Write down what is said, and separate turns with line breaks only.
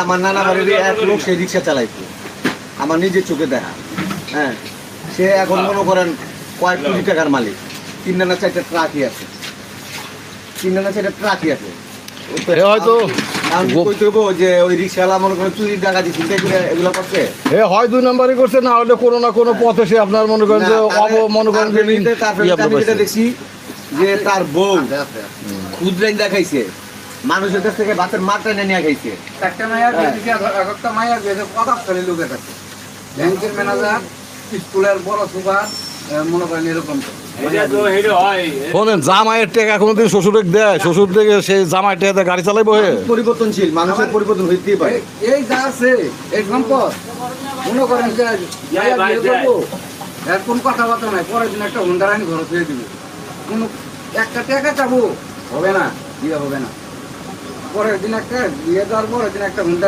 আমার নানা বাড়ির এক লোক সে রিক্সা চালাইতো, আমার নিজের চোখে দেখা। হ্যাঁ, সে এখন মনে করেন কয়েক কোটি টাকার মালিক, 3 না 4টা ট্রাকই আছে, 3 না 4টা ট্রাকই আছে।
হয়তো
যে ওই রিক্সাওয়ালা মনে করেন চুরি ডাকাতি চিন্তা করে এগুলো করছে,
হয় 2 নাম্বারই করছে, না হলে কোনো না কোনো পথে সে আপনার মনে করেন যে মনে করেন যে
আমি যেটা দেখছি যে তার বউ ক্ষুদ্রাইন দেখাইছে, মানুষের কাছ থেকে বাচ্চার মাঠটা নিয়ে খাইছে।
একটা মায়ের প্রভাবশালী লোক আছে, ব্যাংকের ম্যানেজার, স্কুলের বড় সুপার, মনে করেন এরকম।
শোনেন, জামাইয়ের টাকা কোনোদিন শ্বশুরে দেয়? শ্বশুর থেকে সেই জামাইয়ের টাকা গাড়ি চালাইবো।
পরিবর্তনশীল, মানুষের পরিবর্তন হইতেই পারে।
এই যা আছে এই সম্পদ, মনে করেন যে এর কোন কথাবার্তা নাই, পরের দিন একটা হুন্ডার আইন ঘর দিয়ে দিবে, কোনো একটা টাকা চাবো হবে না, দিয়ে হবে না। পরের দিন একটা দিয়ে দেওয়ার পরের দিন একটা হুন্ডা